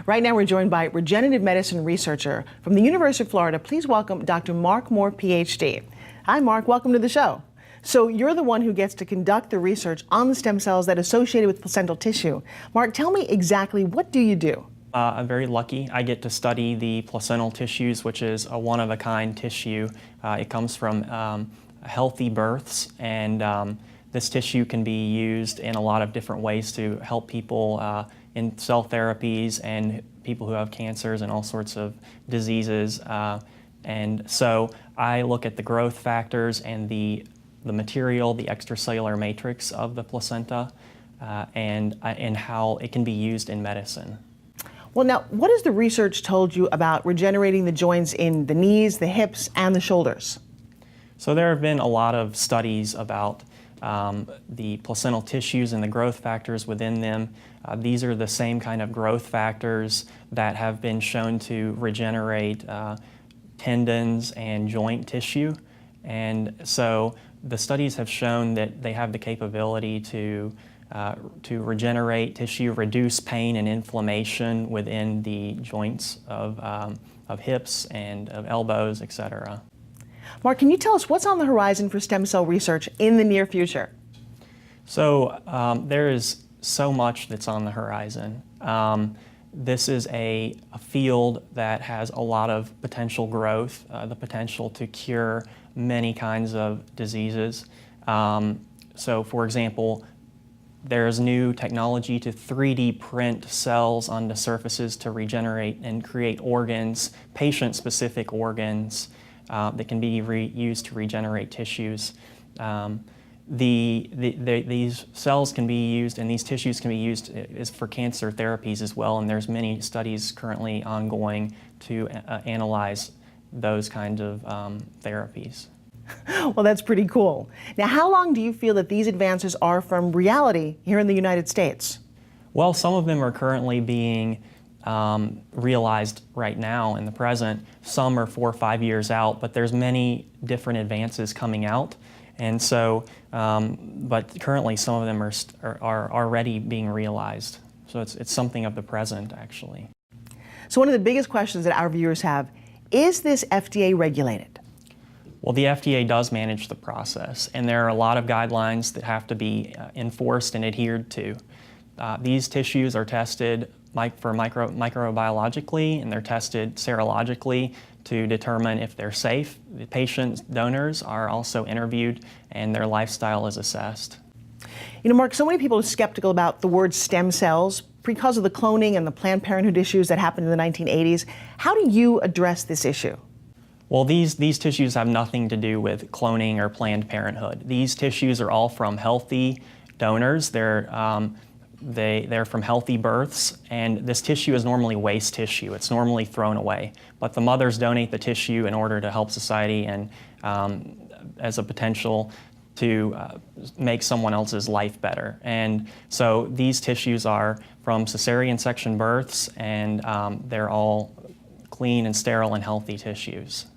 Right now we're joined by regenerative medicine researcher from the University of Florida. Please welcome Dr. Mark Moore, PhD. Hi Mark, welcome to the show. So you're the one who gets to conduct the research on the stem cells that are associated with placental tissue. Mark, tell me exactly, what do you do? I'm very lucky. I get to study the placental tissues, which is a one-of-a-kind tissue. It comes from healthy births, and this tissue can be used in a lot of different ways to help people in cell therapies and people who have cancers and all sorts of diseases. And so I look at the growth factors and the material, the extracellular matrix of the placenta, and how it can be used in medicine. Well, now, what has the research told you about regenerating the joints in the knees, the hips, and the shoulders? So there have been a lot of studies about the placental tissues and the growth factors within them. These are the same kind of growth factors that have been shown to regenerate tendons and joint tissue. And so the studies have shown that they have the capability to regenerate tissue, reduce pain and inflammation within the joints of hips and of elbows, etc. Mark, can you tell us what's on the horizon for stem cell research in the near future? So there is so much that's on the horizon. This is a field that has a lot of potential growth, the potential to cure many kinds of diseases. So for example, there's new technology to 3D print cells onto surfaces to regenerate and create organs, patient-specific organs that can be used to regenerate tissues. These cells can be used, and these tissues can be used for cancer therapies as well, and there's many studies currently ongoing to analyze those kinds of therapies. Well, that's pretty cool. Now, how long do you feel that these advances are from reality here in the United States? Well, some of them are currently being realized right now in the present. Some are 4 or 5 years out, but there's many different advances coming out. And so, but currently some of them are already being realized. So it's something of the present, actually. So one of the biggest questions that our viewers have, is this FDA regulated? Well, the FDA does manage the process, and there are a lot of guidelines that have to be enforced and adhered to. These tissues are tested microbiologically, and they're tested serologically to determine if they're safe. The patient donors are also interviewed, and their lifestyle is assessed. You know, Mark, so many people are skeptical about the word stem cells because of the cloning and the Planned Parenthood issues that happened in the 1980s. How do you address this issue? Well, these tissues have nothing to do with cloning or Planned Parenthood. These tissues are all from healthy donors. They're from healthy births, and this tissue is normally waste tissue. It's normally thrown away. But the mothers donate the tissue in order to help society and as a potential to make someone else's life better. And so these tissues are from cesarean section births, and they're all clean and sterile and healthy tissues.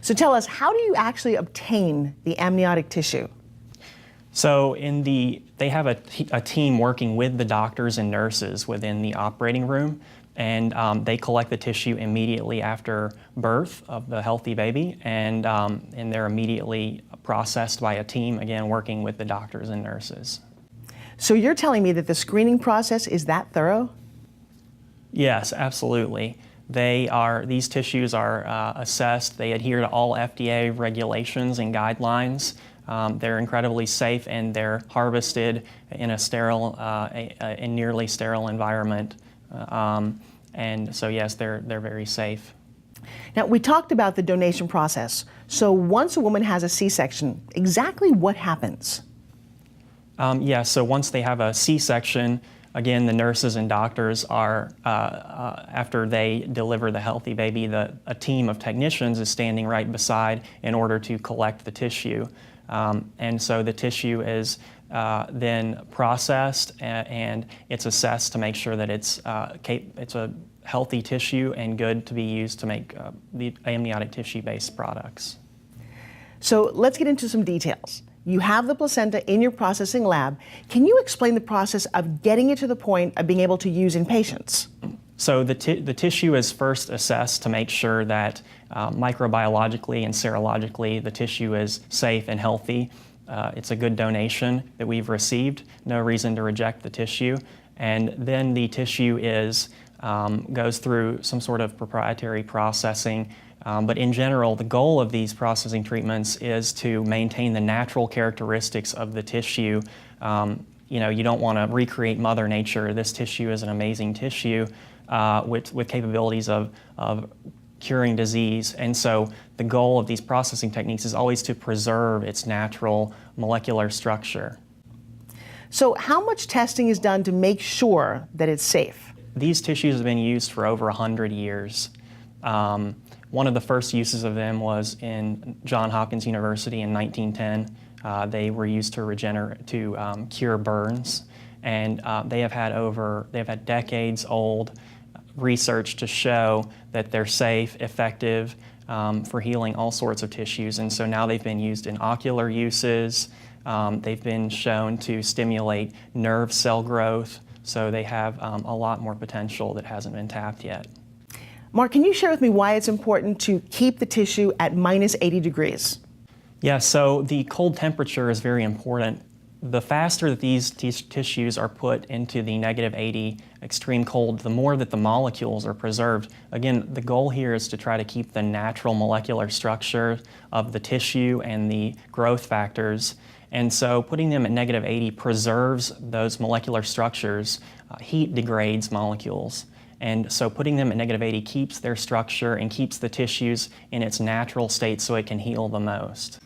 So tell us, how do you actually obtain the amniotic tissue? So they have a team working with the doctors and nurses within the operating room, and they collect the tissue immediately after birth of the healthy baby, and they're immediately processed by a team, again, working with the doctors and nurses. So you're telling me that the screening process is that thorough? Yes, absolutely. These tissues are assessed. They adhere to all FDA regulations and guidelines. They're incredibly safe, and they're harvested in a sterile, in nearly sterile environment. And so yes, they're very safe. Now, we talked about the donation process. So once a woman has a C-section, exactly what happens? Yeah, so once they have a C-section, again, the nurses and doctors are, after they deliver the healthy baby, a team of technicians is standing right beside in order to collect the tissue. And so the tissue is then processed, and it's assessed to make sure that it's a healthy tissue and good to be used to make the amniotic tissue-based products. So let's get into some details. You have the placenta in your processing lab. Can you explain the process of getting it to the point of being able to use in patients? So the tissue is first assessed to make sure that microbiologically and serologically the tissue is safe and healthy. It's a good donation that we've received, no reason to reject the tissue. And then the tissue goes through some sort of proprietary processing. But in general, the goal of these processing treatments is to maintain the natural characteristics of the tissue. You don't want to recreate Mother Nature. This tissue is an amazing tissue with capabilities of curing disease. And so the goal of these processing techniques is always to preserve its natural molecular structure. So how much testing is done to make sure that it's safe? These tissues have been used for over 100 years. One of the first uses of them was in Johns Hopkins University in 1910. They were used to cure burns, and they have had decades-old research to show that they're safe, effective for healing all sorts of tissues. And so now they've been used in ocular uses. They've been shown to stimulate nerve cell growth. So they have a lot more potential that hasn't been tapped yet. Mark, can you share with me why it's important to keep the tissue at minus 80 degrees? Yeah, so the cold temperature is very important. The faster that these tissues are put into the negative 80 extreme cold, the more that the molecules are preserved. Again, the goal here is to try to keep the natural molecular structure of the tissue and the growth factors. And so putting them at negative 80 preserves those molecular structures. Heat degrades molecules. And so putting them at negative 80 keeps their structure and keeps the tissues in its natural state so it can heal the most.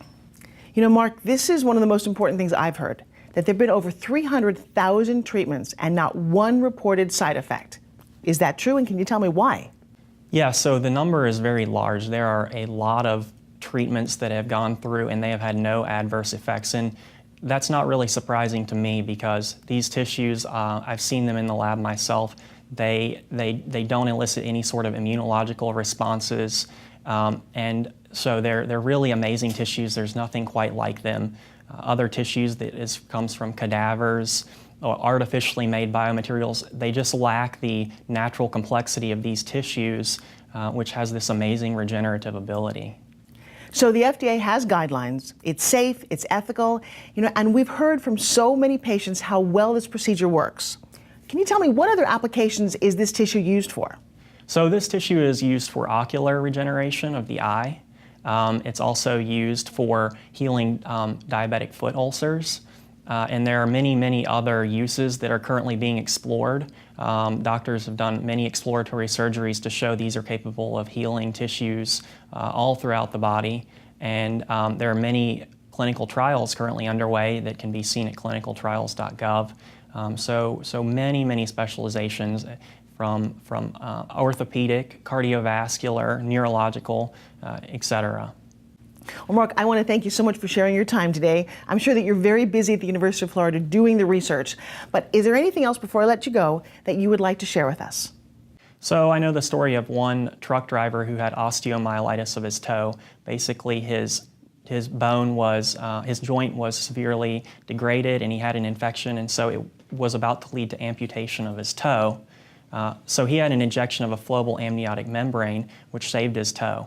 You know, Mark, this is one of the most important things I've heard, that there have been over 300,000 treatments and not one reported side effect. Is that true, and can you tell me why? Yeah, so the number is very large. There are a lot of treatments that have gone through and they have had no adverse effects. And that's not really surprising to me because these tissues, I've seen them in the lab myself, they don't elicit any sort of immunological responses. And so they're really amazing tissues. There's nothing quite like them. Other tissues that comes from cadavers or artificially made biomaterials, they just lack the natural complexity of these tissues, which has this amazing regenerative ability. So the FDA has guidelines. It's safe, it's ethical, and we've heard from so many patients how well this procedure works. Can you tell me what other applications is this tissue used for? So this tissue is used for ocular regeneration of the eye. It's also used for healing diabetic foot ulcers. And there are many, many other uses that are currently being explored. Doctors have done many exploratory surgeries to show these are capable of healing tissues all throughout the body. And there are many clinical trials currently underway that can be seen at clinicaltrials.gov. So many, many specializations from orthopedic, cardiovascular, neurological, et cetera. Well, Mark, I want to thank you so much for sharing your time today. I'm sure that you're very busy at the University of Florida doing the research, but is there anything else before I let you go that you would like to share with us? So I know the story of one truck driver who had osteomyelitis of his toe. Basically, his bone was, his joint was severely degraded and he had an infection, and so it was about to lead to amputation of his toe. So he had an injection of a flowable amniotic membrane, which saved his toe.